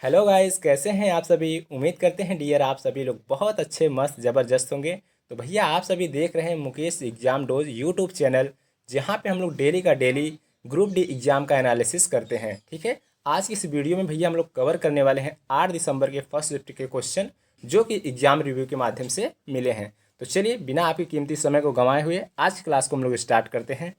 Hello guys, कैसे हैं आप सभी। उम्मीद करते हैं डियर आप सभी लोग बहुत अच्छे मस्त ज़बरदस्त होंगे। तो भैया आप सभी देख रहे हैं Mukesh exam dose YouTube channel, जहां पे हम लोग डेली का डेली ग्रुप डी एग्ज़ाम का एनालिसिस करते हैं। ठीक है, आज की इस वीडियो में भैया हम लोग कवर करने वाले हैं 8 दिसंबर के फर्स्ट शिफ्ट के क्वेश्चन, जो कि एग्जाम रिव्यू के माध्यम से मिले हैं। तो चलिए बिना आपकी कीमती समय को गंवाए हुए आज की क्लास को हम लोग स्टार्ट करते हैं।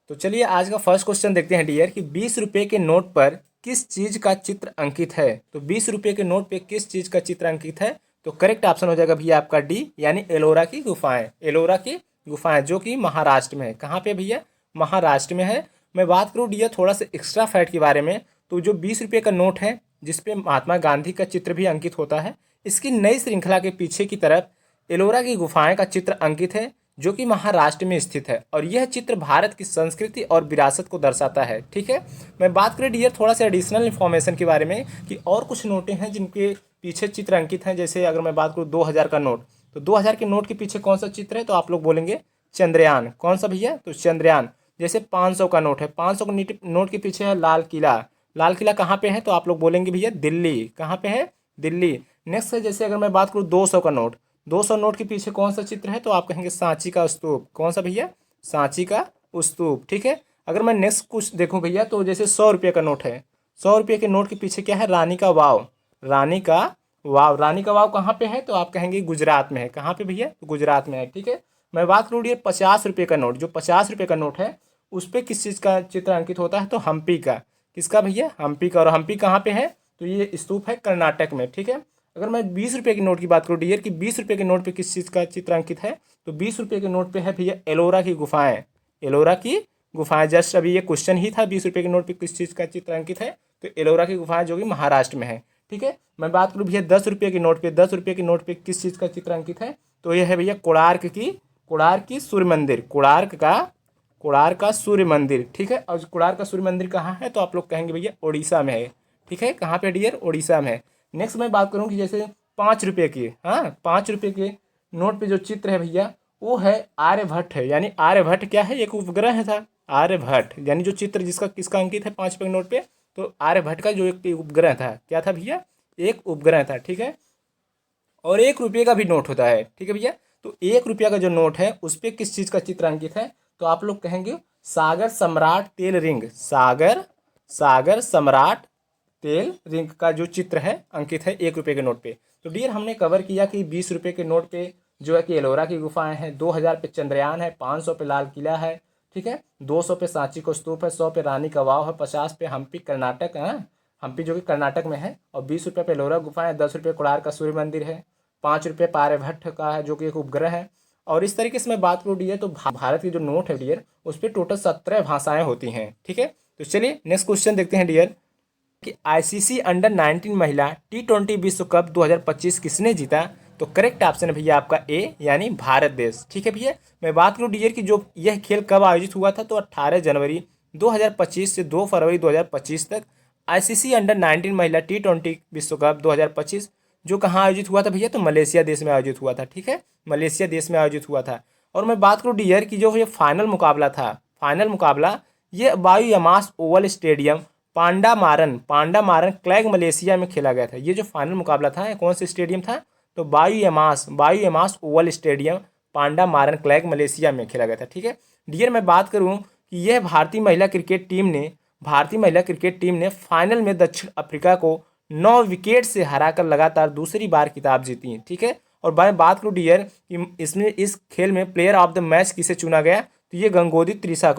तो चलिए आज का फर्स्ट क्वेश्चन देखते हैं डियर कि 20 रुपये के नोट पर किस चीज़ का चित्र अंकित है। तो 20 रुपये के नोट पे किस चीज़ का चित्र अंकित है, तो करेक्ट ऑप्शन हो जाएगा भैया आपका डी, यानी एलोरा की गुफाएं। एलोरा की गुफाएं जो कि महाराष्ट्र में है। कहाँ पे भैया? महाराष्ट्र में है। मैं बात करूँ डियर थोड़ा सा एक्स्ट्रा फैक्ट के बारे में, तो जो 20 रुपये का नोट है जिसपे महात्मा गांधी का चित्र भी अंकित होता है, इसकी नई श्रृंखला के पीछे की तरफ एलोरा की गुफाएं का चित्र अंकित है, जो कि महाराष्ट्र में स्थित है। और यह चित्र भारत की संस्कृति और विरासत को दर्शाता है। ठीक है, मैं बात करें डियर थोड़ा सा एडिशनल इन्फॉर्मेशन के बारे में कि और कुछ नोटें हैं जिनके पीछे चित्र अंकित हैं। जैसे अगर मैं बात करूँ 2000 का नोट, तो 2000 के नोट के पीछे कौन सा चित्र है, तो आप लोग बोलेंगे चंद्रयान। कौन सा भैया? तो चंद्रयान। जैसे 500 का नोट है, 500 के नोट के पीछे है लाल किला। लाल किला कहाँ पे है, तो आप लोग बोलेंगे भैया दिल्ली। कहाँ पे है? दिल्ली। नेक्स्ट है, जैसे अगर मैं बात करूँ 200 का नोट, 200 नोट के पीछे कौन सा चित्र है, तो आप कहेंगे सांची का स्तूप। कौन सा भैया? सांची का स्तूप। ठीक है, अगर मैं नेक्स्ट कुछ देखूं भैया, तो जैसे 100 रुपये का नोट है, 100 रुपये के नोट के पीछे क्या है? रानी का वाव। रानी का वाव। रानी का वाव कहाँ पे है, तो आप कहेंगे गुजरात में है। कहाँ पे भैया? तो गुजरात में है। ठीक है, मैं बात करूँ ये 50 रुपये का नोट, जो 50 रुपये का नोट है उस पर किस चीज़ का चित्र अंकित होता है, तो हम्पी का। किसका भैया? हम्पी का। और हम्पी कहाँ पे है, तो ये स्तूप है कर्नाटक में। ठीक है, अगर मैं 20 रुपये के नोट की बात करूँ डियर कि 20 रुपये के नोट पे किस चीज़ का चित्र अंकित है, तो 20 रुपये के नोट पे है भैया एलोरा की गुफाएं। एलोरा की गुफाएं। जस्ट अभी ये क्वेश्चन ही था, 20 रुपये के नोट पे किस चीज़ का चित्र अंकित है, तो एलोरा की गुफाएं जो कि महाराष्ट्र में है। ठीक है, मैं बात करूँ भैया 10 रुपये के नोट पे, 10 रुपये के नोट पे किस चीज़ का चित्र अंकित है, तो यह है भैया कोणार्क की सूर्य मंदिर। कोणार्क का सूर्य मंदिर। ठीक है, और कोणार्क का सूर्य मंदिर कहाँ है, तो आप लोग कहेंगे भैया उड़ीसा में है। ठीक है, कहाँ पे डियर? उड़ीसा में है। नेक्स्ट मैं बात करूँ कि जैसे 5 रुपये के, हाँ 5 रुपये के नोट पे जो चित्र है भैया वो है आर्यभट्ट है। यानी आर्यभट्ट क्या है? एक उपग्रह था आर्यभट्ट। यानी जो चित्र जिसका किसका अंकित है 5 रुपये के नोट पे, तो आर्यभट्ट का जो एक उपग्रह था, क्या था भैया? एक उपग्रह था। ठीक है, और 1 रुपये का भी नोट होता है। ठीक है भैया, तो 1 रुपया का जो नोट है उस पर किस चीज़ का चित्र अंकित है, तो आप लोग कहेंगे सागर सम्राट तेल रिंग। सागर सम्राट तेल रिंग का जो चित्र है अंकित है 1 रुपये के नोट पे। तो डियर हमने कवर किया कि 20 रुपये के नोट पे जो है कि एलोरा की गुफाएं हैं, 2000 पे चंद्रयान है, 500 पे लाल किला है। ठीक है, 200 पे सांची को स्तूप है, 100 पे रानी का वाव है, 50 पे हम्पी कर्नाटक है, हम्पी जो कि कर्नाटक में है, और 20 रुपये पे एलोरा गुफाएं, 10 रुपये कोणार्क का सूर्य मंदिर है, 5 रुपये पे आर्यभट्ट का है जो कि एक उपग्रह है। और इस तरीके से मैं बात करूँ डियर तो भारत की जो नोट है डियर उस पर टोटल 17 भाषाएं होती हैं। ठीक है, तो चलिए नेक्स्ट क्वेश्चन देखते हैं डियर कि आईसीसी अंडर 19 महिला T20 विश्व कप 2025 किसने जीता। तो करेक्ट ऑप्शन है भैया आपका ए, यानी भारत देश। ठीक है भैया, मैं बात करूं डियर कि जो यह खेल कब आयोजित हुआ था, तो 18 जनवरी 2025 से 2 फरवरी 2025 तक आईसीसी अंडर 19 महिला T20 विश्व कप 2025 जो कहाँ आयोजित हुआ था भैया, तो मलेशिया देश में आयोजित हुआ था। ठीक है, मलेशिया देश में आयोजित हुआ था। और मैं बात करूँ डियर कि जो ये फाइनल मुकाबला था, फाइनल मुकाबला ये वायु यमास ओवल स्टेडियम पांडामारन क्लैग मलेशिया में खेला गया था। ये जो फाइनल मुकाबला था ये कौन से स्टेडियम था, तो वायु यमास ओवल स्टेडियम पांडामारन क्लैग मलेशिया में खेला गया था। ठीक है डियर, मैं बात करूं कि यह भारतीय महिला क्रिकेट टीम ने फाइनल में दक्षिण अफ्रीका को 9 विकेट से हराकर लगातार दूसरी बार खिताब जीती। ठीक है, और मैं बात करूँ डियर कि इसमें इस खेल में प्लेयर ऑफ द मैच किसे चुना गया, तो ये गंगोत्री त्रिशा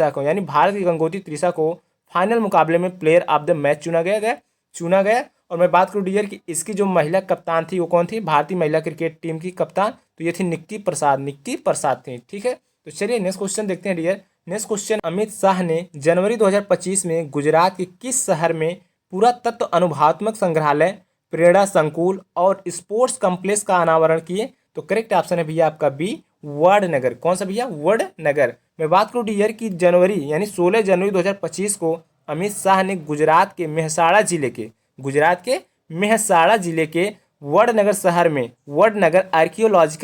को यानी भारत की गंगोत्री त्रिशा को फाइनल मुकाबले में प्लेयर ऑफ द मैच चुना गया। और मैं बात करूँ डियर कि इसकी जो महिला कप्तान थी वो कौन थी, भारतीय महिला क्रिकेट टीम की कप्तान, तो ये थी निक्की प्रसाद थी। ठीक है, तो चलिए नेक्स्ट क्वेश्चन देखते हैं dear. Next question, Amit Shah ने जनवरी 2025 में गुजरात के किस शहर में पुरातत्व अनुभवात्मक संग्रहालय, प्रेरणा संकुल और स्पोर्ट्स कॉम्प्लेक्स का अनावरण किए। तो करेक्ट ऑप्शन है भैया आपका बी, वडनगर। कौन सा भैया? वडनगर। मैं बात करूँ डियर की जनवरी यानी 16 जनवरी 2025 को अमित शाह ने गुजरात के जिले के वडनगर शहर में वडनगर आर्कियोलॉजी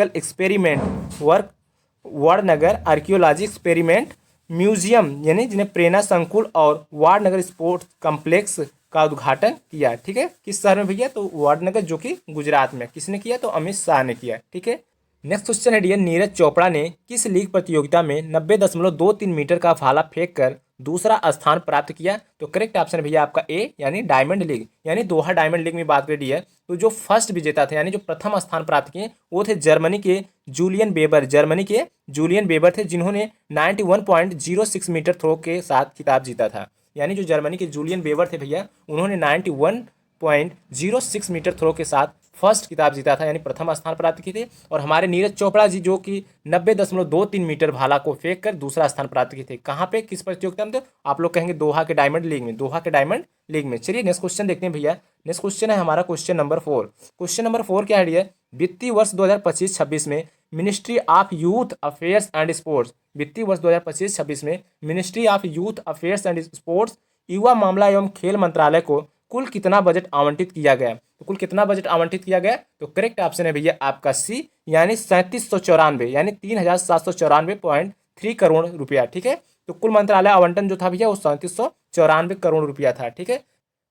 एक्सपेरिमेंट म्यूजियम यानी जिन्हें प्रेरणा संकुल और वाडनगर स्पोर्ट्स कॉम्प्लेक्स का उद्घाटन किया। ठीक है, किस शहर में भैया? तो वडनगर, जो कि गुजरात में। किसने किया? तो अमित शाह ने किया। ठीक है, नेक्स्ट क्वेश्चन है डियर, नीरज चोपड़ा ने किस लीग प्रतियोगिता में 90.23 मीटर का भाला फेंक कर दूसरा स्थान प्राप्त किया? तो करेक्ट ऑप्शन है भैया आपका ए, यानी डायमंड लीग, यानी दोहा डायमंड लीग में बात करें डियर, तो जो फर्स्ट विजेता थे, यानी जो प्रथम स्थान प्राप्त किए, वो थे जर्मनी के जूलियन बेबर। जर्मनी के जूलियन बेबर थे, जिन्होंने 91.06 मीटर थ्रो के साथ खिताब जीता था। यानी जो जर्मनी के जूलियन बेबर थे भैया, उन्होंने 91.06 मीटर थ्रो के साथ फर्स्ट खिताब जीता था, यानी प्रथम स्थान प्राप्त किए थे। और हमारे नीरज चोपड़ा जी, जो कि 90.23 मीटर भाला को फेंक कर दूसरा स्थान प्राप्त किए थे। कहाँ पे, किस प्रतियोगिता में? तो आप लोग कहेंगे दोहा के डायमंड लीग में, दोहा के डायमंड लीग में। चलिए नेक्स्ट क्वेश्चन देखते हैं भैया। नेक्स्ट क्वेश्चन है हमारा क्वेश्चन नंबर 4। क्वेश्चन नंबर 4 क्या है? वित्तीय वर्ष 2025-26 में ministry of youth affairs and sports, वित्तीय वर्ष 2025-26 में ministry of youth affairs and sports, युवा मामला एवं खेल मंत्रालय को कुल कितना बजट आवंटित किया गया? तो कुल कितना बजट आवंटित किया गया? तो करेक्ट ऑप्शन है भैया आपका सी, यानी 3794, यानी 3794.3 करोड़ रुपया। ठीक है, तो कुल मंत्रालय आवंटन जो था भैया वो 3794 करोड़ रुपया था। ठीक है,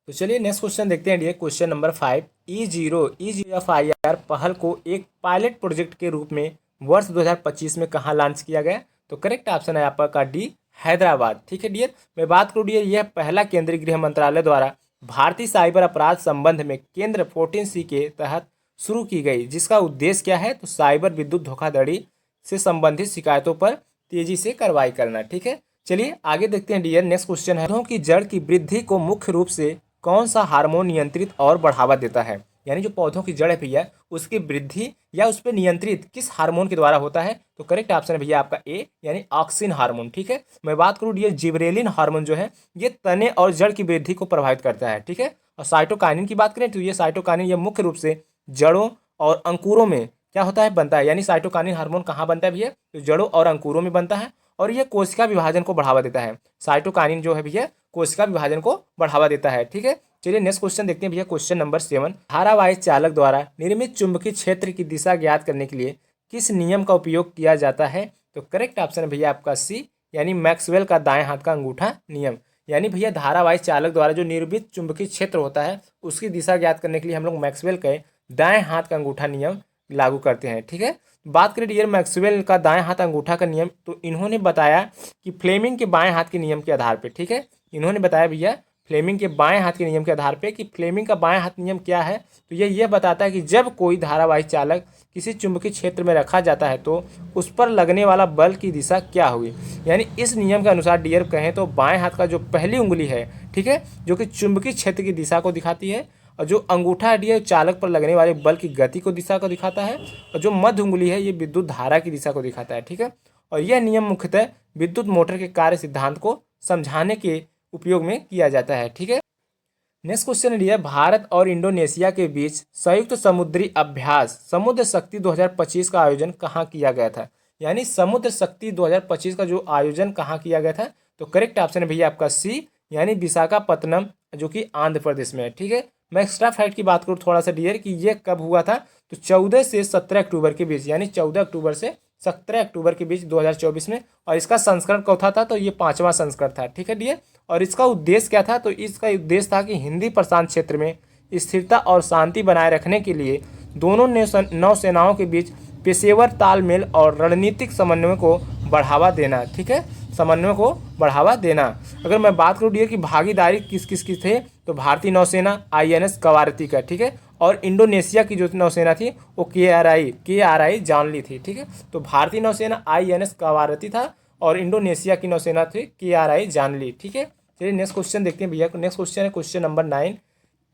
तो चलिए नेक्स्ट क्वेश्चन देखते हैं डियर। क्वेश्चन नंबर 5, E0FIR पहल को एक पायलट प्रोजेक्ट के रूप में वर्ष 2025 में कहाँ लॉन्च किया गया? तो करेक्ट ऑप्शन है आपका डी, हैदराबाद। ठीक है डियर, मैं बात करूँ डियर, यह पहला केंद्रीय गृह मंत्रालय द्वारा भारतीय साइबर अपराध संबंध में केंद्र 14C के तहत शुरू की गई, जिसका उद्देश्य क्या है? तो साइबर विद्युत धोखाधड़ी से संबंधित शिकायतों पर तेजी से कार्रवाई करना। ठीक है, चलिए आगे देखते हैं डियर। नेक्स्ट क्वेश्चन है, पौधों की जड़ की वृद्धि को मुख्य रूप से कौन सा हार्मोन नियंत्रित और बढ़ावा देता है? यानी जो पौधों की जड़ है भैया, उसकी वृद्धि या उस पर नियंत्रित किस हार्मोन के द्वारा होता है? तो करेक्ट ऑप्शन है भैया आपका ए, यानी ऑक्सिन हार्मोन। ठीक है, मैं बात करूँ डियर, जिबरेलिन हार्मोन जो है ये तने और जड़ की वृद्धि को प्रभावित करता है। ठीक है, और साइटोकाइनिन की बात करें तो ये साइटोकाइनिन ये मुख्य रूप से जड़ों और अंकुरों में क्या होता है? बनता है। यानी साइटोकाइनिन हार्मोन कहाँ बनता है भैया? तो जड़ों और अंकुरों में बनता है, और यह कोशिका विभाजन को बढ़ावा देता है। साइटोकाइनिन जो है भैया कोशिका विभाजन को बढ़ावा देता है। ठीक है, चलिए नेक्स्ट क्वेश्चन देखते हैं भैया। क्वेश्चन नंबर 7, धारावाही चालक द्वारा निर्मित चुंबकीय क्षेत्र की दिशा ज्ञात करने के लिए किस नियम का उपयोग किया जाता है? तो करेक्ट ऑप्शन है भैया आपका सी, यानी मैक्सवेल का दाएं हाथ का अंगूठा नियम। यानी भैया धारावाही चालक द्वारा जो निर्मित चुंबकीय क्षेत्र होता है उसकी दिशा ज्ञात करने के लिए हम लोग मैक्सवेल के दाएं हाथ का अंगूठा नियम लागू करते हैं। ठीक है, बात करें डियर मैक्सवेल का दाएं हाथ अंगूठा का नियम, तो इन्होंने बताया कि फ्लेमिंग के बाएं हाथ के नियम के आधार पे। ठीक है, इन्होंने बताया भैया फ्लेमिंग के बाएं हाथ के नियम के आधार पे कि फ्लेमिंग का बाएं हाथ नियम क्या है? तो ये बताता है कि जब कोई धारावाही चालक किसी चुंबकीय क्षेत्र में रखा जाता है तो उस पर लगने वाला बल की दिशा क्या हुई। यानी इस नियम के अनुसार डियर कहें तो बाएं हाथ का जो पहली उंगली है, ठीक है, जो कि चुंबकीय क्षेत्र की दिशा को दिखाती है, और जो अंगूठा है डियर चालक पर लगने वाले बल की गति को दिशा को दिखाता है, और जो मध्य उंगली है ये विद्युत धारा की दिशा को दिखाता है। ठीक है, और यह नियम मुख्यतः विद्युत मोटर के कार्य सिद्धांत को समझाने के उपयोग में किया जाता है। ठीक है, नेक्स्ट क्वेश्चन है भारत और इंडोनेशिया के बीच संयुक्त समुद्री अभ्यास समुद्र शक्ति 2025 का आयोजन कहाँ किया गया था? यानी समुद्र शक्ति 2025 का जो आयोजन कहाँ किया गया था? तो करेक्ट ऑप्शन है भैया आपका सी, यानी विशाखापत्तनम, जो कि आंध्र प्रदेश में है। ठीक है, मैं एक्स्ट्रा फैक्ट की बात करूँ थोड़ा सा डियर कि ये कब हुआ था? तो 14 से 17 अक्टूबर के बीच, यानी 14 अक्टूबर से 17 अक्टूबर के बीच 2024 में। और इसका संस्करण कौन था? तो ये 5वां संस्करण था। ठीक है डियर, और इसका उद्देश्य क्या था? तो इसका उद्देश्य था कि हिंदी प्रशांत क्षेत्र में स्थिरता और शांति बनाए रखने के लिए दोनों नौसेनाओं के बीच पेशेवर तालमेल और रणनीतिक समन्वय को बढ़ावा देना। ठीक है, समन्वय को बढ़ावा देना। अगर मैं बात करूँ डियर कि भागीदारी किस किस की थे, तो भारतीय नौसेना INS कवारती का, ठीक है, और इंडोनेशिया की जो नौसेना थी वो KRI जानली थी। ठीक है, तो भारतीय नौसेना INS कवारती था और इंडोनेशिया की नौसेना थी KRI जानली। ठीक है, चलिए नेक्स्ट क्वेश्चन देखते हैं भैया। नेक्स्ट क्वेश्चन है क्वेश्चन नंबर 9।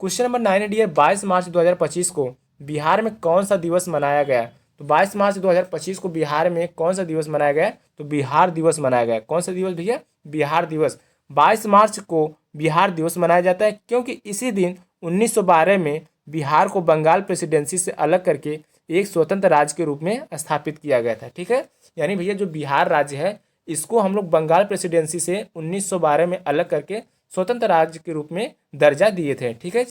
क्वेश्चन नंबर 9 है डियर 22 मार्च 2025 को बिहार में कौन सा दिवस मनाया गया? तो 22 मार्च 2025 को बिहार में कौन सा दिवस मनाया गया? तो बिहार दिवस मनाया गया। कौन सा दिवस भैया? बिहार दिवस। 22 मार्च को बिहार दिवस मनाया जाता है क्योंकि इसी दिन 1912 में बिहार को बंगाल प्रेसिडेंसी से अलग करके एक स्वतंत्र राज्य के रूप में स्थापित किया गया था। ठीक है, यानी भैया जो बिहार राज्य है इसको हम लोग बंगाल प्रेसिडेंसी से 1912 में अलग करके स्वतंत्र राज्य के रूप में दर्जा दिए थे। ठीक है,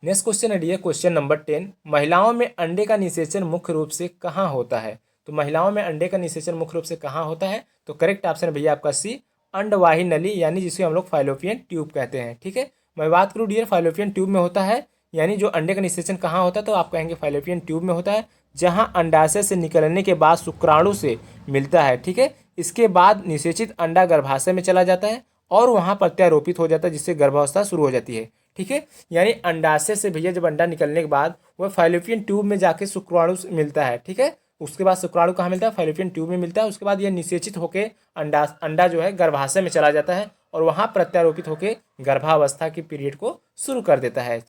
नेक्स्ट क्वेश्चन है डियर क्वेश्चन नंबर 10। महिलाओं में अंडे का निषेचन मुख्य रूप से कहाँ होता है? तो महिलाओं में अंडे का निषेचन मुख्य रूप से कहाँ होता है? तो करेक्ट ऑप्शन है भैया आपका सी, अंडवाही नली, यानी जिसे हम लोग फाइलोपियन ट्यूब कहते हैं। ठीक है, मैं बात करूँ डियर फाइलोपियन ट्यूब में होता है, यानी जो अंडे का निषेचन कहाँ होता है, तो आप कहेंगे फाइलोपियन ट्यूब में होता है, जहाँ अंडाशय से निकलने के बाद शुक्राणु से मिलता है। ठीक है, इसके बाद निषेचित अंडा गर्भाशय में चला जाता है और वहाँ प्रत्यारोपित हो जाता है, जिससे गर्भावस्था शुरू हो जाती है। ठीक है, यानी अंडाशय से भैया जब अंडा निकलने के बाद वह फाइलोपियन ट्यूब में जाके शुक्राणु से मिलता है। ठीक है, उसके बाद शुक्राणु कहाँ मिलता है, फाइलोपियन ट्यूब में मिलता है। उसके बाद यह निषेचित होकर अंडा जो है गर्भाशय में चला जाता है और वहाँ प्रत्यारोपित होकर गर्भावस्था की पीरियड को शुरू कर देता है।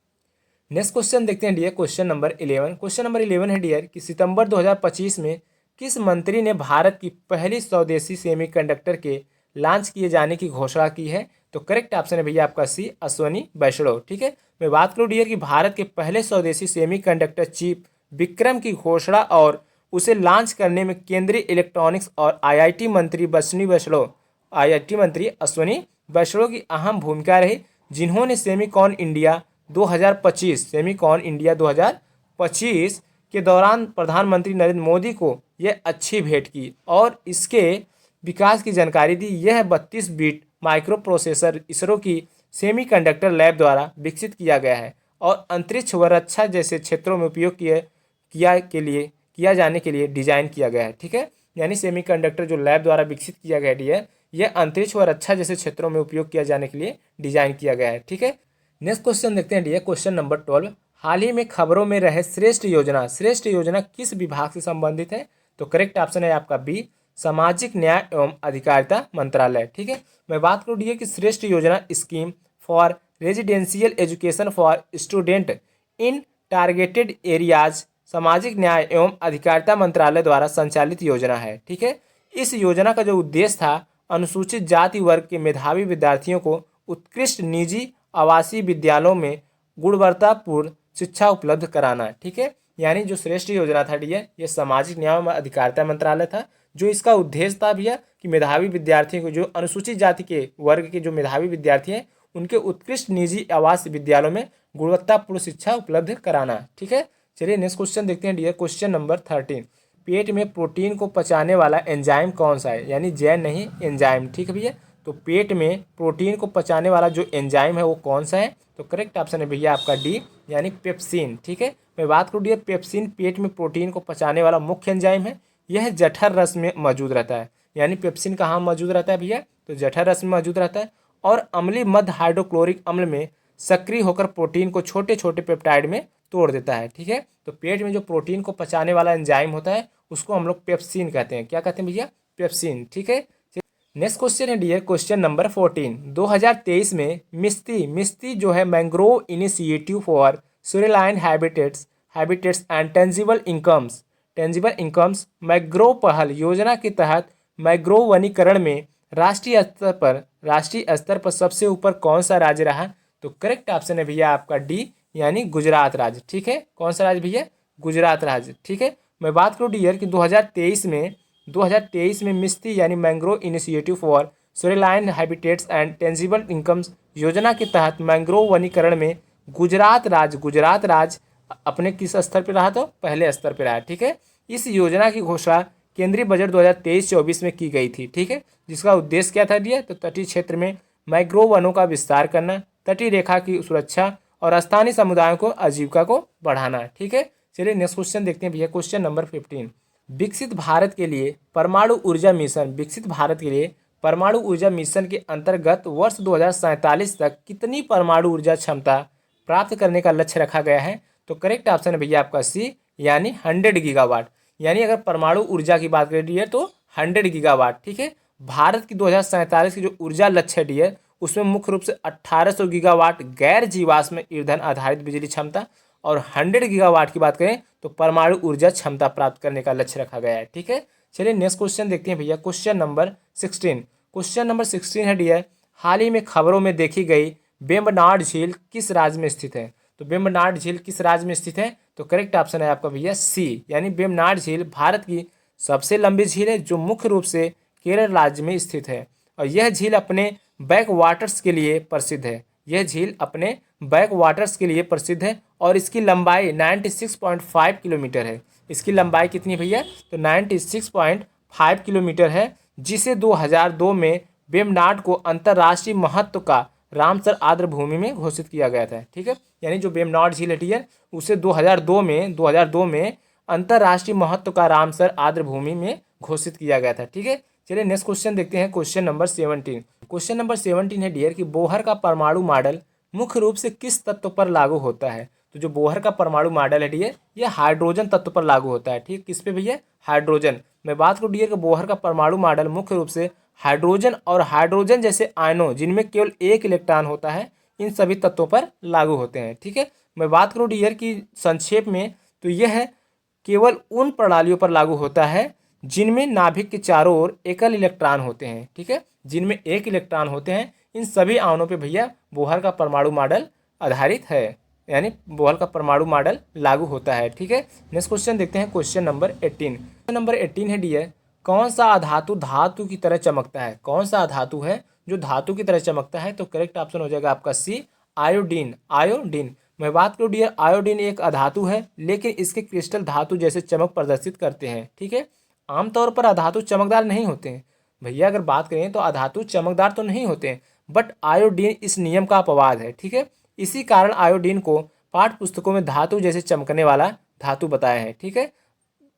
नेक्स्ट क्वेश्चन देखते हैं dear, question number 11। Question number 11 है डियर कि सितंबर 2025 में किस मंत्री ने भारत की पहली स्वदेशी सेमीकंडक्टर के लॉन्च किए जाने की घोषणा की है? तो करेक्ट ऑप्शन है भैया आपका सी, अश्वनी वैष्णव। ठीक है, मैं बात करूँ डियर कि भारत के पहले स्वदेशी सेमीकंडक्टर चिप विक्रम की घोषणा और उसे लॉन्च करने में केंद्रीय इलेक्ट्रॉनिक्स और आईआईटी मंत्री अश्वनी वैष्णव की अहम भूमिका रही, जिन्होंने सेमीकॉन इंडिया 2025 के दौरान प्रधानमंत्री नरेंद्र मोदी को यह अच्छी भेंट की और इसके विकास की जानकारी दी। यह 32 बिट माइक्रो प्रोसेसर इसरो की सेमीकंडक्टर लैब द्वारा विकसित किया गया है और अंतरिक्ष व रक्षा जैसे क्षेत्रों में उपयोग किया जाने के लिए डिजाइन किया गया है। ठीक है, यानी सेमीकंडक्टर जो लैब द्वारा विकसित किया गया है, यह अंतरिक्ष व रक्षा जैसे क्षेत्रों में उपयोग किया जाने के लिए डिजाइन किया गया है। ठीक है, नेक्स्ट क्वेश्चन देखते हैं डियर, क्वेश्चन नंबर 12। हाल ही में खबरों में रहे श्रेष्ठ योजना किस विभाग से संबंधित है? तो करेक्ट ऑप्शन है आपका बी, सामाजिक न्याय एवं अधिकारिता मंत्रालय। ठीक है, मैं बात करूँ डियर कि श्रेष्ठ योजना scheme for residential education for student in targeted areas सामाजिक न्याय एवं अधिकारिता मंत्रालय द्वारा संचालित योजना है। ठीक है, इस योजना का जो उद्देश्य था अनुसूचित जाति वर्ग के मेधावी विद्यार्थियों को उत्कृष्ट निजी आवासीय विद्यालयों में गुणवत्तापूर्ण शिक्षा उपलब्ध कराना। ठीक है, यानी जो श्रेष्ठ योजना था डियर, ये सामाजिक न्याय एवं अधिकारिता मंत्रालय था। जो इसका उद्देश्य था भैया कि मेधावी विद्यार्थियों को, जो अनुसूचित जाति के वर्ग के जो मेधावी विद्यार्थी हैं, उनके उत्कृष्ट निजी आवास विद्यालयों में गुणवत्तापूर्ण शिक्षा उपलब्ध कराना। ठीक है, चलिए नेक्स्ट क्वेश्चन देखते हैं डियर, क्वेश्चन नंबर 13। पेट में प्रोटीन को पचाने वाला एंजाइम कौन सा है? यानी जैन नहीं, एंजाइम। ठीक है भैया, तो पेट में प्रोटीन को पचाने वाला जो एंजाइम है वो कौन सा है? तो करेक्ट ऑप्शन है भैया आपका डी, यानी पेप्सिन। ठीक है, मैं बात करूँ डियर, पेप्सिन पेट में प्रोटीन को पचाने वाला मुख्य एंजाइम है। यह जठर रस में मौजूद रहता है। यानी पेप्सिन कहाँ मौजूद रहता है भैया? तो जठर रस में मौजूद रहता है और अम्लीय मध्य हाइड्रोक्लोरिक अम्ल में सक्रिय होकर प्रोटीन को छोटे छोटे पेप्टाइड में तोड़ देता है। ठीक है, तो पेट में जो प्रोटीन को पचाने वाला एंजाइम होता है उसको हम लोग पेप्सिन कहते हैं। क्या कहते हैं भैया? पेप्सिन। ठीक है, नेक्स्ट क्वेश्चन है डियर, क्वेश्चन नंबर 14। 2023 में मिस्ती जो है mangrove initiative for shoreline habitats and tangible incomes mangrove पहल योजना के तहत मैंग्रोव वनीकरण में राष्ट्रीय स्तर पर सबसे ऊपर कौन सा राज्य रहा? तो करेक्ट ऑप्शन है भैया आपका डी, यानी गुजरात राज्य। ठीक है, कौन सा राज्य भैया? गुजरात राज्य। ठीक है, मैं बात करूँ डियर कि 2023 में मिस्ती यानी mangrove initiative for shoreline habitats and tangible incomes योजना के तहत मैंग्रोव वनीकरण में गुजरात राज्य अपने किस स्तर पर रहा? तो पहले स्तर पर रहा। ठीक है, इस योजना की घोषणा केंद्रीय बजट 2023-24 में की गई थी। ठीक है, जिसका उद्देश्य क्या था डियर? तो तटीय क्षेत्र में मैंग्रोव वनों का विस्तार करना, तटीय रेखा की सुरक्षा और स्थानीय समुदायों को आजीविका को बढ़ाना। ठीक है, चलिए नेक्स्ट क्वेश्चन देखते हैं भैया, क्वेश्चन नंबर 15। विकसित भारत के लिए परमाणु ऊर्जा मिशन के अंतर्गत वर्ष 2047 तक कितनी परमाणु ऊर्जा क्षमता प्राप्त करने का लक्ष्य रखा गया है? तो करेक्ट ऑप्शन है भैया आपका सी, यानी 100 गीगावाट। यानी अगर परमाणु ऊर्जा की बात करें डियर तो 100 गीगावाट। ठीक है, भारत की 2047 की जो ऊर्जा लक्ष्य है डियर, उसमें मुख्य रूप से 1800 गीगावाट गैर जीवाश्म ईंधन आधारित बिजली क्षमता और 100 गीगावाट की बात करें तो परमाणु ऊर्जा क्षमता प्राप्त करने का लक्ष्य रखा गया है। ठीक है, चलिए नेक्स्ट क्वेश्चन देखते हैं भैया, क्वेश्चन नंबर 16 है डियर, हाल ही में खबरों में देखी गई वेम्बनाड झील किस राज्य में स्थित है? तो वेम्बनाड झील किस राज्य में स्थित है? तो करेक्ट ऑप्शन है आपका भैया सी, यानी वेम्बनाड झील भारत की सबसे लंबी झील है जो मुख्य रूप से केरल राज्य में स्थित है और यह झील अपने बैक वाटर्स के लिए प्रसिद्ध है और इसकी लंबाई 96.5 किलोमीटर है। इसकी लंबाई कितनी भैया? तो 96.5 किलोमीटर है, जिसे 2002 में वेम्बनाड को अंतर्राष्ट्रीय महत्व का रामसर आर्द्र भूमि में घोषित किया गया था। ठीक है, यानी जो वेम्बनाड झील है डियर, उसे 2002 में अंतर्राष्ट्रीय महत्व का रामसर आर्द्र भूमि में घोषित किया गया था। ठीक है, चलिए नेक्स्ट क्वेश्चन देखते हैं, क्वेश्चन नंबर 17। क्वेश्चन नंबर 17 है डियर कि बोहर का परमाणु मॉडल मुख्य रूप से किस तत्व पर लागू होता है। तो जो बोहर का परमाणु मॉडल है डियर, ये हाइड्रोजन तत्व पर लागू होता है। ठीक, किस पे भैया, हाइड्रोजन। मैं बात करूँ डियर कि बोहर का परमाणु मॉडल मुख्य रूप से हाइड्रोजन और हाइड्रोजन जैसे आयनों जिनमें केवल एक इलेक्ट्रॉन होता है, इन सभी तत्वों पर लागू होते हैं। ठीक है, मैं बात करूँ डियर की संक्षेप में, तो यह केवल उन प्रणालियों पर लागू होता है जिनमें नाभिक के चारों ओर एकल इलेक्ट्रॉन होते हैं। ठीक है, जिनमें एक इलेक्ट्रॉन होते हैं, इन सभी आणुओं पे भैया बोहर का परमाणु मॉडल आधारित है, यानी बोहर का परमाणु मॉडल लागू होता है। ठीक है, नेक्स्ट क्वेश्चन देखते हैं, क्वेश्चन नंबर 18। क्वेश्चन नंबर 18 है डियर, कौन सा अधातु धातु की तरह चमकता है। कौन सा अधातु है जो धातु की तरह चमकता है। तो करेक्ट ऑप्शन हो जाएगा आपका सी, आयोडीन। आयोडीन। मैं बात करूँ डियर, आयोडीन एक अधातु है, लेकिन इसके क्रिस्टल धातु जैसे चमक प्रदर्शित करते हैं। ठीक है, आमतौर पर अधातु चमकदार नहीं होते हैं भैया। अगर बात करें तो अधातु चमकदार तो नहीं होते हैं, बट आयोडीन इस नियम का अपवाद है। ठीक है, इसी कारण आयोडीन को पाठ्य पुस्तकों में धातु जैसे चमकने वाला धातु बताया है। ठीक है,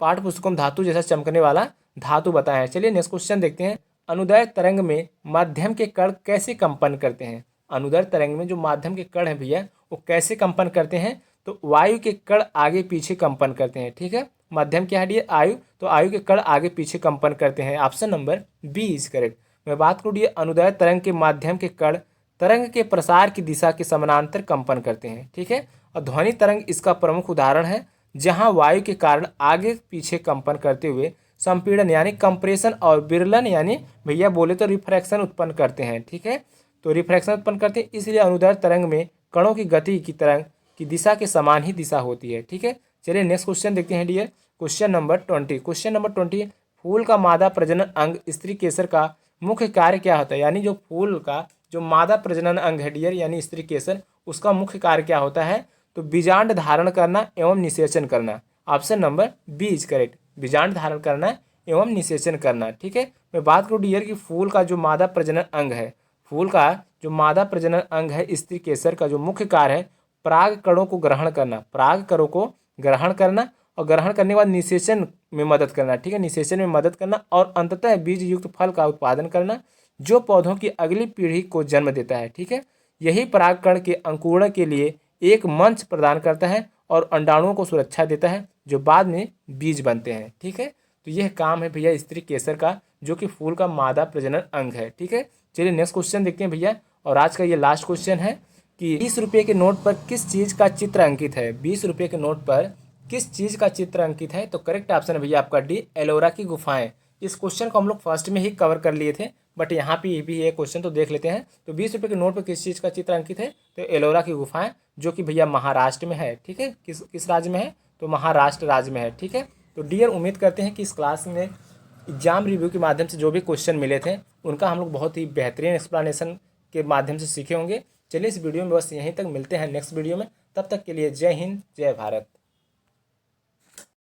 पाठ्य पुस्तकों में धातु जैसा चमकने वाला धातु बताया है। चलिए नेक्स्ट क्वेश्चन देखते हैं, अनुदैर्ध्य तरंग में माध्यम के कण कैसे कंपन करते हैं। अनुदैर्ध्य तरंग में जो माध्यम के कण है भैया, वो कैसे कंपन करते हैं। तो वायु के कण आगे पीछे कंपन करते हैं। ठीक है, माध्यम क्या है डियर, आयु, तो आयु के कण आगे पीछे कंपन करते हैं। Option number B is correct. मैं बात करूँ डियर, अनुदैर्ध्य तरंग के माध्यम के कण तरंग के प्रसार की दिशा के समानांतर कंपन करते हैं। ठीक है, और ध्वनि तरंग इसका प्रमुख उदाहरण है, जहां वायु के कारण आगे पीछे कंपन करते हुए संपीड़न यानी कंप्रेशन और विरलन यानी भैया बोले तो रिफ्रैक्शन उत्पन्न करते हैं। ठीक है, तो रिफ्रैक्शन उत्पन्न करते हैं, इसलिए अनुदैर्ध्य तरंग में कणों की गति की तरंग की दिशा के समान ही दिशा होती है। ठीक है, चलिए नेक्स्ट क्वेश्चन देखते हैं dear, question number 20। Question number 20, फूल का मादा प्रजनन अंग स्त्री केसर का मुख्य कार्य क्या होता है। यानी जो फूल का जो मादा प्रजनन अंग है डियर, यानी स्त्री केसर, उसका मुख्य कार्य क्या होता है। तो बीजांड धारण करना एवं निषेचन करना। Option number B is correct, बीजांड धारण करना एवं निषेचन करना। ठीक है, मैं बात करूँ डियर कि फूल का जो मादा प्रजनन अंग है, फूल का जो मादा प्रजनन अंग है स्त्री केसर का जो मुख्य कार्य है पराग कणों को ग्रहण करना, पराग कणों को ग्रहण करना और ग्रहण करने के बाद निषेचन में मदद करना। ठीक है, निषेचन में मदद करना और अंततः बीज युक्त फल का उत्पादन करना, जो पौधों की अगली पीढ़ी को जन्म देता है। ठीक है, यही परागकण के अंकुरण के लिए एक मंच प्रदान करता है और अंडाणुओं को सुरक्षा देता है, जो बाद में बीज बनते हैं। ठीक है, तो यह काम है भैया स्त्री केसर का, जो कि फूल का मादा प्रजनन अंग है। ठीक है, चलिए नेक्स्ट क्वेश्चन देखते हैं भैया, और आज का ये लास्ट क्वेश्चन है कि 20 रुपये के नोट पर किस चीज़ का चित्र अंकित है। 20 रुपये के नोट पर किस चीज़ का चित्र अंकित है। तो करेक्ट ऑप्शन है भैया आपका डी, एलोरा की गुफाएं। इस क्वेश्चन को हम लोग फर्स्ट में ही कवर कर लिए थे, बट यहाँ पे भी ये क्वेश्चन तो देख लेते हैं। तो 20 रुपये के नोट पर किस चीज़ का चित्र अंकित है। तो एलोरा की गुफाएं, जो कि भैया महाराष्ट्र में है। ठीक है, किस राज्य में है, तो महाराष्ट्र राज्य में है। ठीक है, तो डियर उम्मीद करते हैं कि इस क्लास में एग्जाम रिव्यू के माध्यम से जो भी क्वेश्चन मिले थे, उनका हम लोग बहुत ही बेहतरीन एक्सप्लेनेशन के माध्यम से सीखे होंगे। चलिए इस वीडियो में बस यहीं तक, मिलते हैं नेक्स्ट वीडियो में, तब तक के लिए जय हिंद जय भारत।